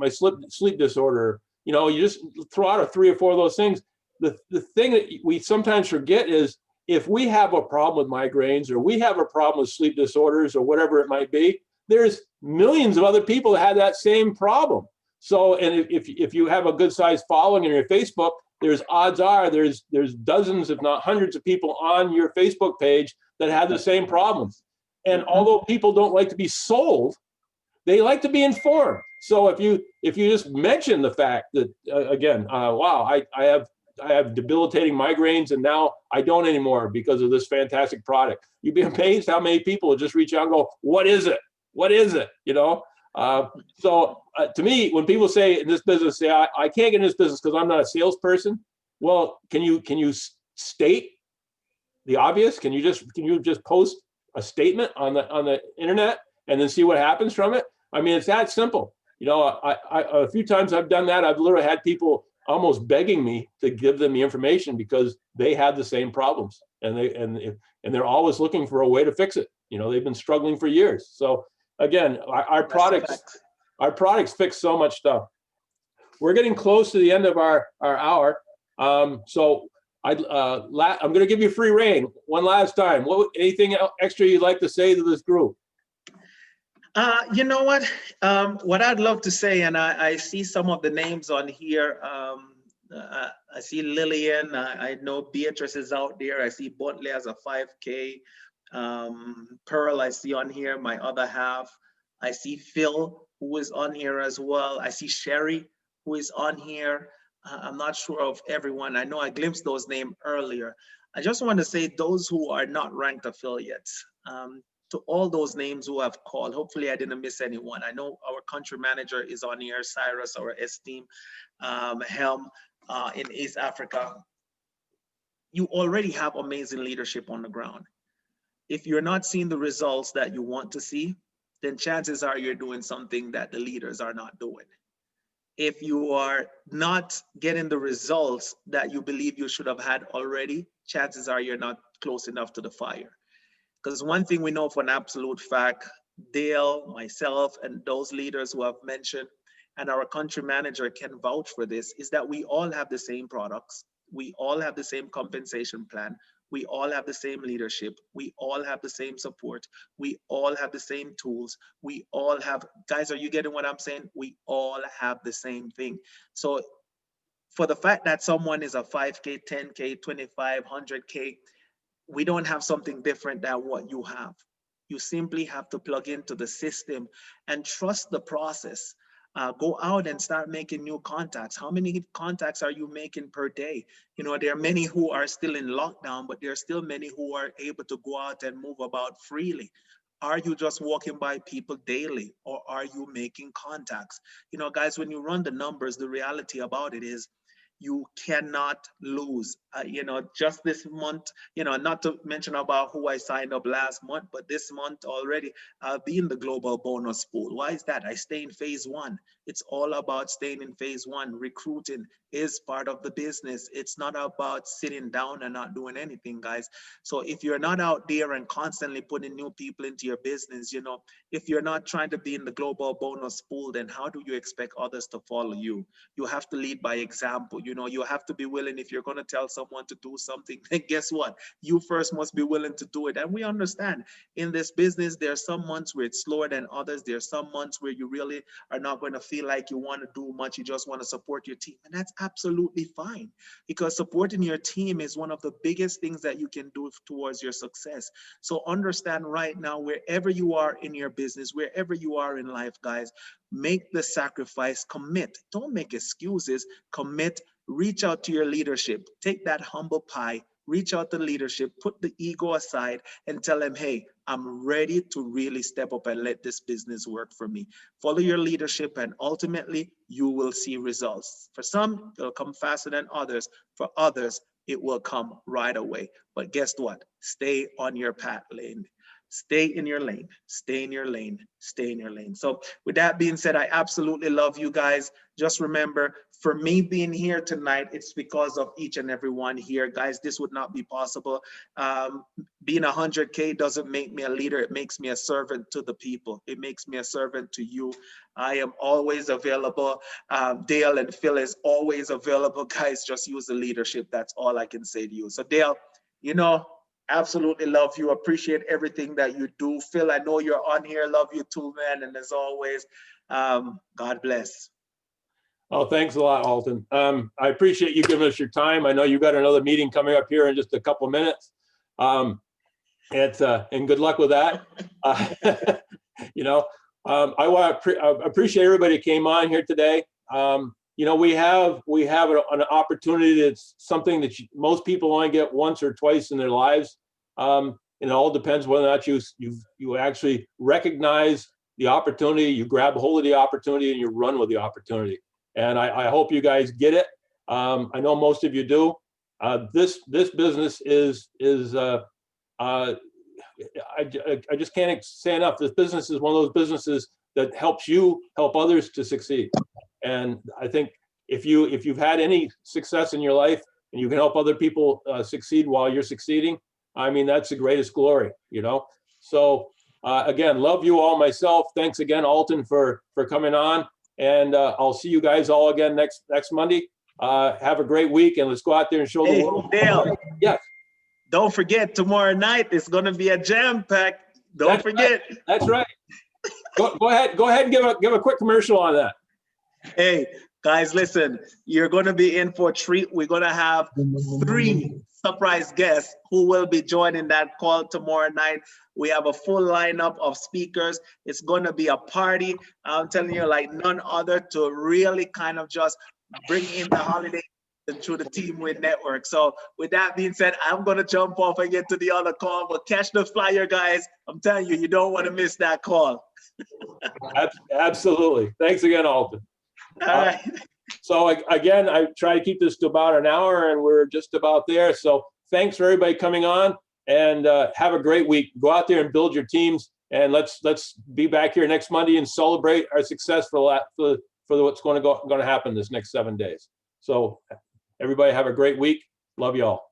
disorder. You know, you just throw out 3 or 4 of those things. The thing that we sometimes forget is if we have a problem with migraines or we have a problem with sleep disorders or whatever it might be, there's millions of other people that have that same problem. So, and if you have a good sized following in your Facebook, there's odds are there's dozens, if not hundreds of people on your Facebook page that have the same problems. And although people don't like to be sold, they like to be informed. So if you just mention the fact that again, wow, I have debilitating migraines and now I don't anymore because of this fantastic product, you'd be amazed how many people will just reach out and go, what is it? You know. So to me, when people say in this business, say I can't get in this business because I'm not a salesperson. Well, can you state the obvious? Can you just post a statement on the internet and then see what happens from it? I mean, it's that simple. You know, I a few times I've done that. I've literally had people almost begging me to give them the information because they have the same problems and they're always looking for a way to fix it. You know, they've been struggling for years. So again, our products fix so much stuff. We're getting close to the end of our hour. So I'm going to give you free reign one last time. Anything extra you'd like to say to this group? You know what I'd love to say, and I see some of the names on here. I see Lillian. I know Beatrice is out there. I see Buntley as a 5K. Pearl, I see on here, my other half. I see Phil, who is on here as well. I see Sherry, who is on here. I'm not sure of everyone. I know I glimpsed those names earlier. I just want to say those who are not ranked affiliates, to all those names who have called, hopefully I didn't miss anyone. I know our country manager is on here, Cyrus, our esteemed helm in East Africa. You already have amazing leadership on the ground. If you're not seeing the results that you want to see, then chances are you're doing something that the leaders are not doing. If you are not getting the results that you believe you should have had already, chances are you're not close enough to the fire. Because one thing we know for an absolute fact, Dale, myself, and those leaders who have mentioned, and our country manager can vouch for this, is that we all have the same products. We all have the same compensation plan. We all have the same leadership. We all have the same support. We all have the same tools. We all have, guys, are you getting what I'm saying? We all have the same thing. So for the fact that someone is a 5K, 10K, 25, 100K, we don't have something different than what you have. You simply have to plug into the system and trust the process. Go out and start making new contacts. How many contacts are you making per day? You know, there are many who are still in lockdown, but there are still many who are able to go out and move about freely. Are you just walking by people daily, or are you making contacts? You know, guys, when you run the numbers, the reality about it is you cannot lose. You know, just this month, you know, not to mention about who I signed up last month, but this month already, I'll be in the global bonus pool. Why is that? I stay in phase one. It's all about staying in phase one. Recruiting is part of the business. It's not about sitting down and not doing anything, guys. So if you're not out there and constantly putting new people into your business, you know, if you're not trying to be in the global bonus pool, then how do you expect others to follow you? You have to lead by example. You know, you have to be willing, if you're going to tell someone to do something, then guess what? You first must be willing to do it. And we understand in this business, there are some months where it's slower than others. There are some months where you really are not going to feel like you want to do much. You just want to support your team. And that's absolutely fine, because supporting your team is one of the biggest things that you can do towards your success. So understand right now, wherever you are in your business, wherever you are in life, guys, make the sacrifice, commit. Don't make excuses, commit, reach out to your leadership, take that humble pie, reach out to leadership, put the ego aside and tell them, hey, I'm ready to really step up and let this business work for me. Follow your leadership and ultimately you will see results. For some, it'll come faster than others. For others, it will come right away. But guess what? Stay on your path lane. Stay in your lane, stay in your lane, stay in your lane. So with that being said, I absolutely love you guys. Just remember, for me being here tonight, it's because of each and every one here. Guys, this would not be possible. Being 100K doesn't make me a leader. It makes me a servant to the people. It makes me a servant to you. I am always available. Dale and Phil is always available. Guys, just use the leadership. That's all I can say to you. So Dale, you know, absolutely love you. Appreciate everything that you do. Phil, I know you're on here. Love you too, man. And as always, God bless. Oh, thanks a lot, Alton. I appreciate you giving us your time. I know you got another meeting coming up here in just a couple of minutes. And good luck with that. You know, I want to appreciate everybody who came on here today. You know, we have an opportunity that's something that most people only get once or twice in their lives. And it all depends whether or not you actually recognize the opportunity, you grab hold of the opportunity, and you run with the opportunity. And I hope you guys get it. I know most of you do. This business is I just can't say enough. This business is one of those businesses that helps you help others to succeed. And I think if you've had any success in your life and you can help other people succeed while you're succeeding, I mean, that's the greatest glory, you know? So again, love you all myself. Thanks again, Alton, for coming on. And I'll see you guys all again next Monday. Have a great week, and let's go out there and show the world. Dale, yes. Don't forget, tomorrow night it's going to be a jam pack. Don't forget. Right. That's right. Go ahead and give a quick commercial on that. Hey, guys, listen, you're going to be in for a treat. We're going to have 3 surprise guests who will be joining that call tomorrow night. We have a full lineup of speakers. It's going to be a party. I'm telling you, like none other, to really kind of just bring in the holiday through the Teamway Network. So with that being said, I'm going to jump off and get to the other call, but catch the flyer, guys. I'm telling you, you don't want to miss that call. Absolutely. Thanks again, Alton. All right. So again, I try to keep this to about an hour, and we're just about there. So thanks for everybody coming on, and have a great week. Go out there and build your teams, and let's be back here next Monday and celebrate our success for what's going to happen this next 7 days. So everybody have a great week. Love you all.